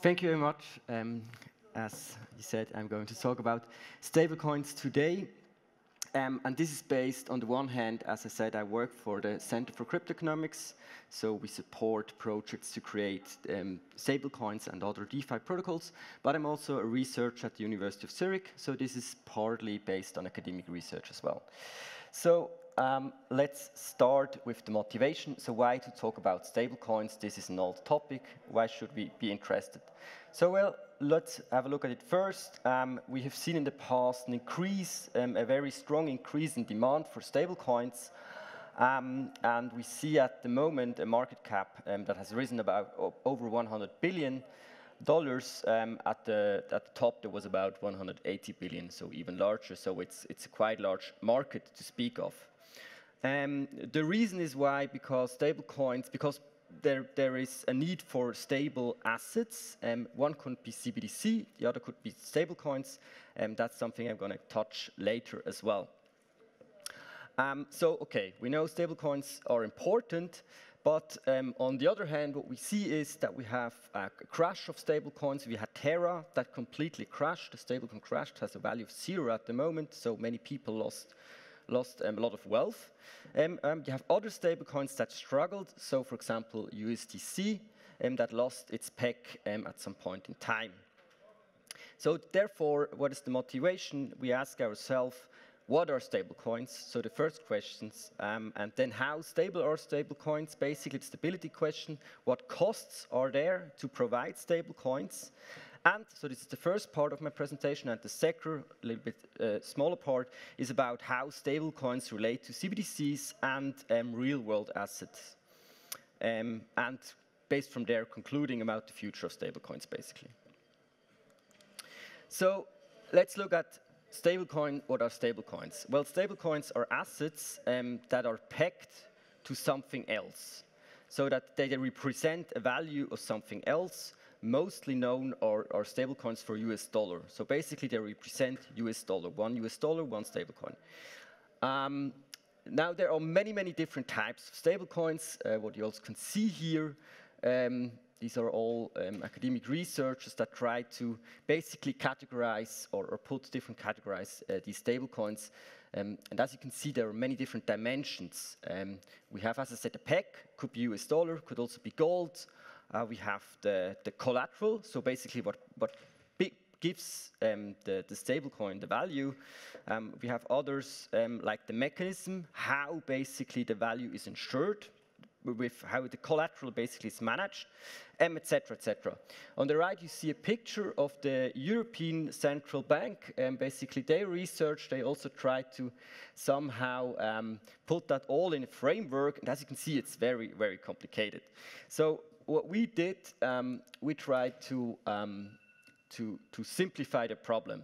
Thank you very much. As you said, I'm going to talk about stablecoins today. And this is based on the one hand, as I said, I work for the Center for Cryptoeconomics. So we support projects to create stablecoins and other DeFi protocols. But I'm also a researcher at the University of Zurich. So this is partly based on academic research as well. So let's start with the motivation. So why to talk about stablecoins? This is an old topic. Why should we be interested? So well, let's have a look at it first. We have seen in the past an increase, a very strong increase in demand for stablecoins. And we see at the moment a market cap that has risen about over $100 billion. At the top, there was about 180 billion, so even larger. So it's a quite large market to speak of. The reason is why, because stablecoins, because there is a need for stable assets. One could be CBDC, the other could be stablecoins. That's something I'm going to touch later as well. So, okay, we know stablecoins are important, but on the other hand, what we see is that we have a crash of stablecoins. We had Terra that completely crashed. The stablecoin crashed, has a value of 0 at the moment, so many people lost a lot of wealth. You have other stablecoins that struggled. So, for example, USDC that lost its peg at some point in time. So, therefore, what is the motivation? We ask ourselves, what are stablecoins? So, the first questions, and then how stable are stablecoins? Basically, the stability question. What costs are there to provide stablecoins? And so this is the first part of my presentation, and the second, a little bit smaller part, is about how stablecoins relate to CBDCs and real-world assets. And based from there, concluding about the future of stablecoins, basically. So let's look at stablecoin. What are stablecoins? Well, stablecoins are assets that are pegged to something else, so that they represent a value of something else. Mostly known are stablecoins for US dollar. So basically, they represent US dollar, one stablecoin. Now, there are many different types of stablecoins. What you also can see here, these are all academic researchers that try to basically categorize or put different categorize these stablecoins. And as you can see, there are many different dimensions. We have, as I said, a peg, could be US dollar, could also be gold. We have the collateral, so basically what gives the stablecoin the value. We have others like the mechanism, how basically the value is ensured, with how the collateral basically is managed, etc., etc. On the right, you see a picture of the European Central Bank. Basically, they researched, they also tried to somehow put that all in a framework. And as you can see, it's very complicated. So what we did, we tried to simplify the problem.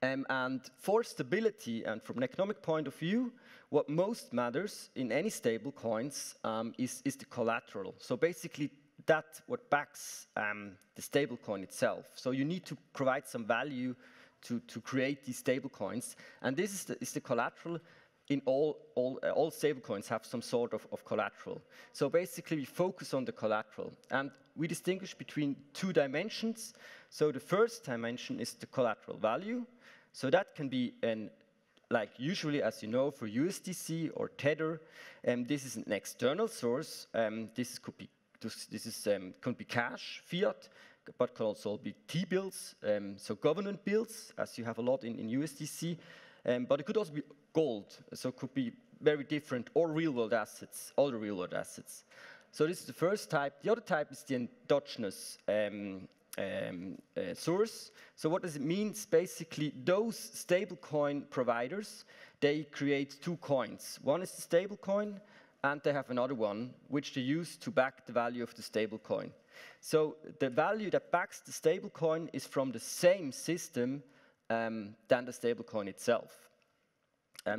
And for stability, and from an economic point of view, what most matters in any stable coins is the collateral. So basically, that's what backs the stable coin itself. So you need to provide some value to create these stable coins. And this is the collateral. In all stablecoins have some sort of collateral. So basically, we focus on the collateral. And we distinguish between two dimensions. So the first dimension is the collateral value. So that can be, like usually, as you know, for USDC or Tether, this is an external source. This could be cash, fiat, but could also be T-bills, so government bills, as you have a lot in USDC. But it could also be gold, so it could be very different, or real-world assets, other real-world assets. So this is the first type. The other type is the endogenous source. So what does it mean? It's basically those stablecoin providers, they create two coins. One is the stablecoin, and they have another one, which they use to back the value of the stablecoin. So the value that backs the stablecoin is from the same system than the stablecoin itself.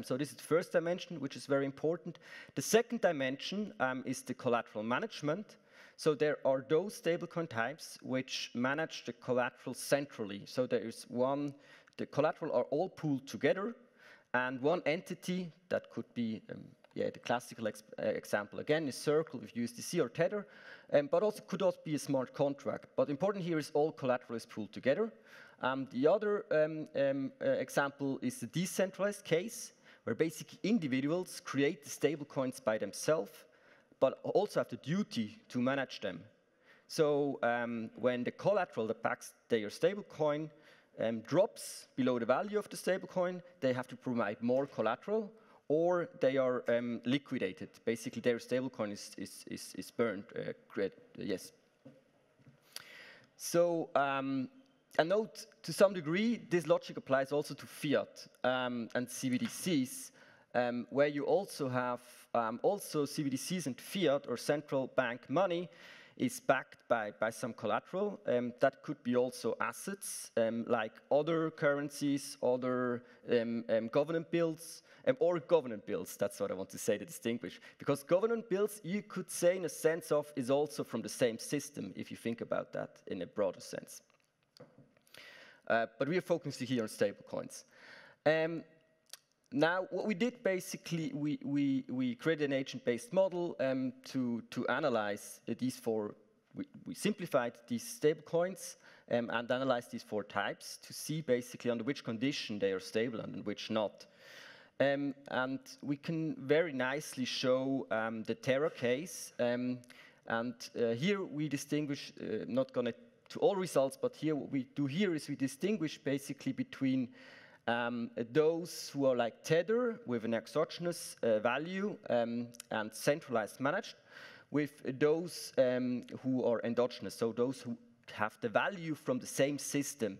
So this is the first dimension, which is very important. The second dimension is the collateral management. So there are those stablecoin types which manage the collateral centrally. So there is one, the collateral are all pooled together, and one entity that could be, the classical example again is Circle with USDC or Tether, but also could also be a smart contract. But important here is all collateral is pooled together. The other example is the decentralized case, where basically individuals create the stablecoins by themselves, but also have the duty to manage them. So when the collateral that backs their stablecoin drops below the value of the stablecoin, they have to provide more collateral, or they are liquidated. Basically, their stablecoin is burned. Yes. So, a note, to some degree, this logic applies also to fiat and CBDCs, where you also have also CBDCs and fiat or central bank money is backed by some collateral. That could be also assets, like other currencies, other government bills, or government bills. That's what I want to say to distinguish. Because government bills, you could say in a sense of, is also from the same system, if you think about that in a broader sense. But we are focusing here on stablecoins. Now, what we did basically, we created an agent-based model to analyze these four. We simplified these stablecoins and analyzed these four types to see basically under which condition they are stable and in which not. And we can very nicely show the Terra case. Here we distinguish, not going to all results, but here what we do here is we distinguish basically between those who are like Tether with an exogenous value and centralized managed, with those who are endogenous, so those who have the value from the same system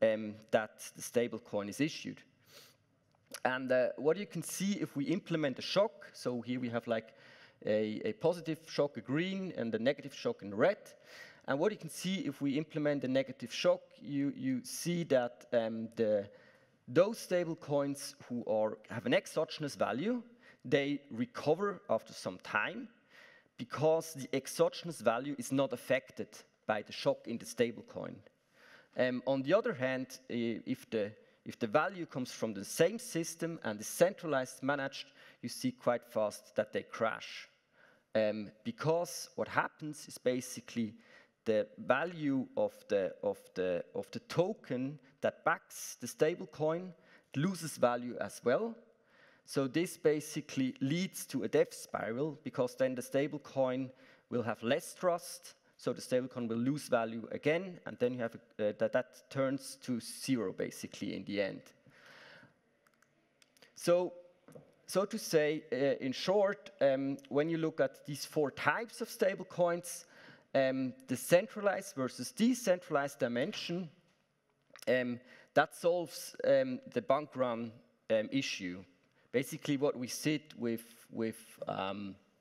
that the stablecoin is issued. And what you can see if we implement a shock, so here we have like a positive shock, a green, and a negative shock in red. And what you can see if we implement a negative shock, you see that those stable coins who have an exogenous value, they recover after some time because the exogenous value is not affected by the shock in the stable coin. On the other hand, if the value comes from the same system and is centralized managed, you see quite fast that they crash. Because what happens is basically the value of the token that backs the stable coin loses value as well. So this basically leads to a death spiral, because then the stable coin will have less trust, so the stable coin will lose value again, and then you have that turns to zero basically in the end. So to say, in short, when you look at these four types of stable coins, the centralized versus decentralized dimension, that solves the bank run issue. Basically, what we sit with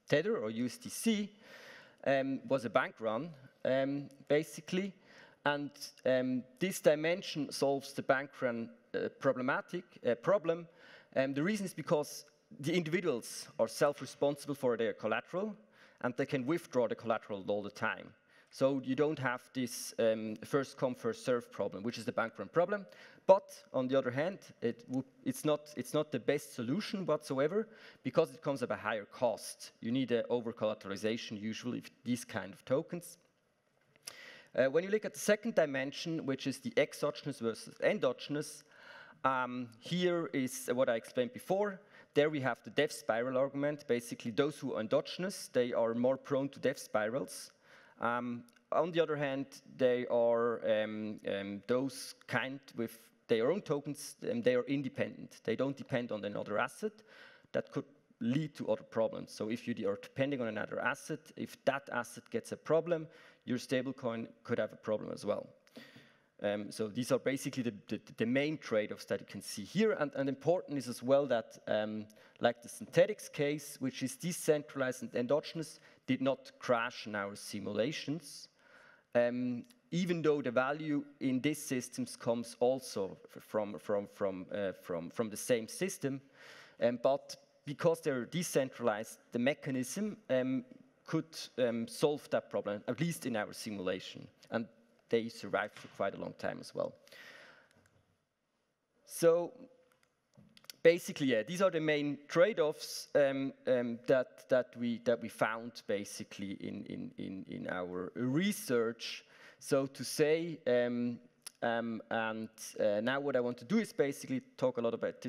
Tether or USDC was a bank run, basically, and this dimension solves the bank run problem. The reason is because the individuals are self-responsible for their collateral, and they can withdraw the collateral all the time. So you don't have this first come, first serve problem, which is the bank run problem. But on the other hand, it's not the best solution whatsoever, because it comes at a higher cost. You need an over-collateralization usually with these kind of tokens. When you look at the second dimension, which is the exogenous versus endogenous, here is what I explained before. There we have the death spiral argument. Basically, those who are endogenous, they are more prone to death spirals. On the other hand, they are those kind with their own tokens, and they are independent. They don't depend on another asset. That could lead to other problems. So if you are depending on another asset, if that asset gets a problem, your stablecoin could have a problem as well. So these are basically the main trade-offs that you can see here. And important is as well that, like the synthetics case, which is decentralized and endogenous, did not crash in our simulations, even though the value in these systems comes also from the same system. But because they're decentralized, the mechanism could solve that problem, at least in our simulation. And they survived for quite a long time as well. So basically, yeah, these are the main trade-offs that we found basically in our research, so to say. Now what I want to do is basically talk a lot about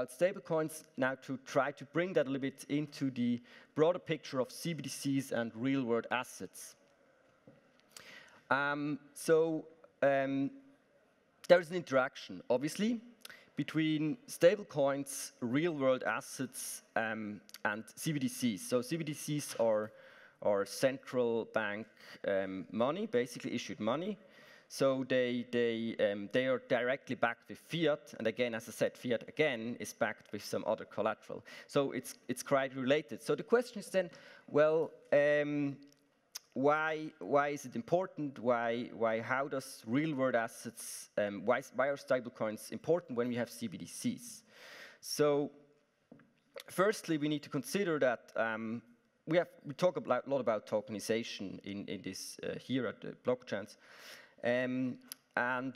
stablecoins, now to try to bring that a little bit into the broader picture of CBDCs and real-world assets. There is an interaction, obviously, between stablecoins, real-world assets, and CBDCs. So CBDCs are central bank money, basically issued money. So they are directly backed with fiat, and again, as I said, fiat again is backed with some other collateral. So it's quite related. So the question is then, well, why is it important? How does real-world assets? Why are stablecoins important when we have CBDCs? So firstly, we need to consider that we talk a lot about tokenization in this here at the BLOCKCHANCE. And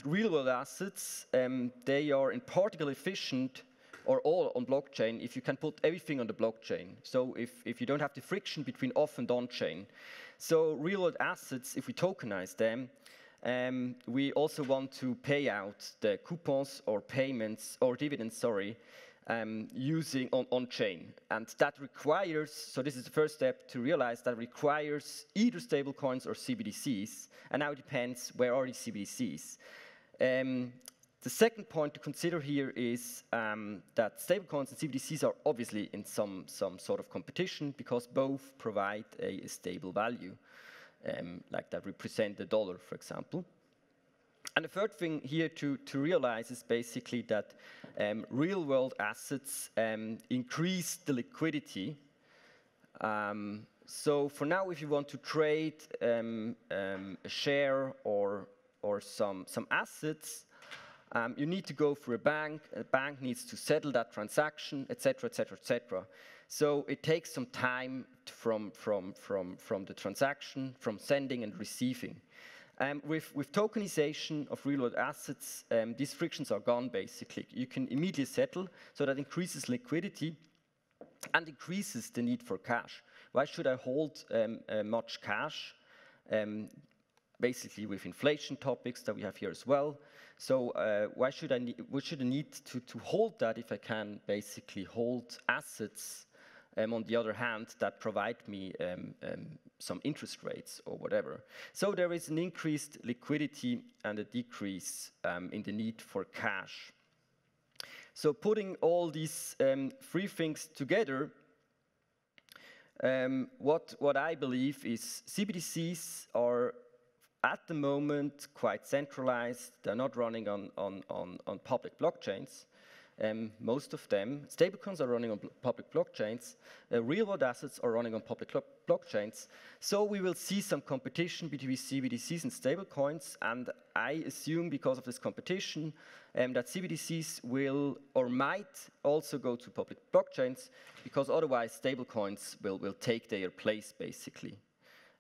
real-world assets, they are in particular efficient or all on blockchain if you can put everything on the blockchain. So if you don't have the friction between off and on-chain. So real-world assets, if we tokenize them, we also want to pay out the coupons or payments or dividends, sorry, using on-chain. And that requires, so this is the first step to realize that requires either stablecoins or CBDCs. And now it depends where are these CBDCs. The second point to consider here is that stablecoins and CBDCs are obviously in some sort of competition because both provide a stable value, like that represent the dollar, for example. And the third thing here to realize is basically that real-world assets increase the liquidity. So for now, if you want to trade a share or some assets, you need to go through a bank needs to settle that transaction, etc., etc., etc. So it takes some time from the transaction, from sending and receiving. With tokenization of real-world assets, these frictions are gone, basically. You can immediately settle, so that increases liquidity and increases the need for cash. Why should I hold much cash? Basically with inflation topics that we have here as well. So why should I need to hold that if I can basically hold assets on the other hand that provide me some interest rates or whatever. So there is an increased liquidity and a decrease in the need for cash. So putting all these three things together, what I believe is CBDCs are at the moment quite centralized. They're not running on public blockchains. Most of them, stablecoins are running on public blockchains. Real-world assets are running on public blockchains. So we will see some competition between CBDCs and stablecoins. And I assume because of this competition that CBDCs will or might also go to public blockchains because otherwise stablecoins will take their place basically.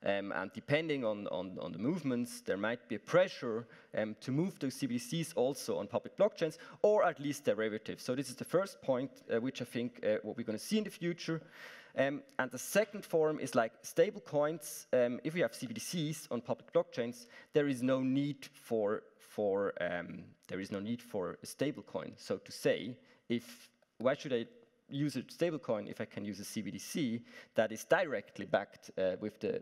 And depending on the movements, there might be a pressure to move those CBDCs also on public blockchains, or at least derivatives. So this is the first point, which I think what we're going to see in the future. And the second form is like stablecoins. If we have CBDCs on public blockchains, there is no need for a stablecoin. So to say, why should I use a stablecoin if I can use a CBDC that is directly backed with the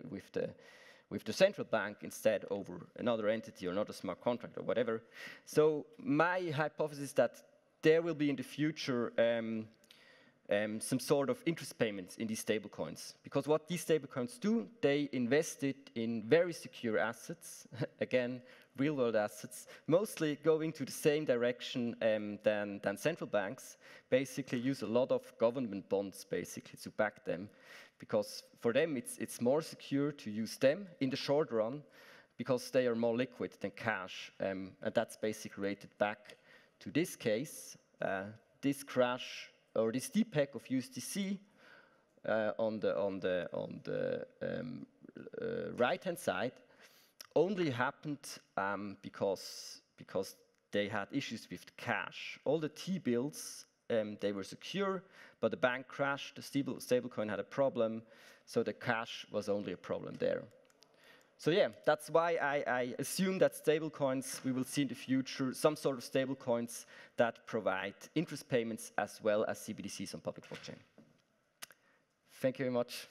central bank instead over another entity or another smart contract or whatever. So my hypothesis is that there will be in the future some sort of interest payments in these stablecoins. Because what these stablecoins do, they invest it in very secure assets, again, real-world assets, mostly going to the same direction than central banks, basically use a lot of government bonds, basically, to back them. Because for them, it's more secure to use them in the short run, because they are more liquid than cash. And that's basically related back to this case, this crash, or this DPEG of USDC on the right-hand side only happened because they had issues with cash. All the T-bills, they were secure, but the bank crashed, the stablecoin had a problem, so the cash was only a problem there. So yeah, that's why I assume that stablecoins, we will see in the future some sort of stablecoins that provide interest payments as well as CBDCs on public blockchain. Thank you very much.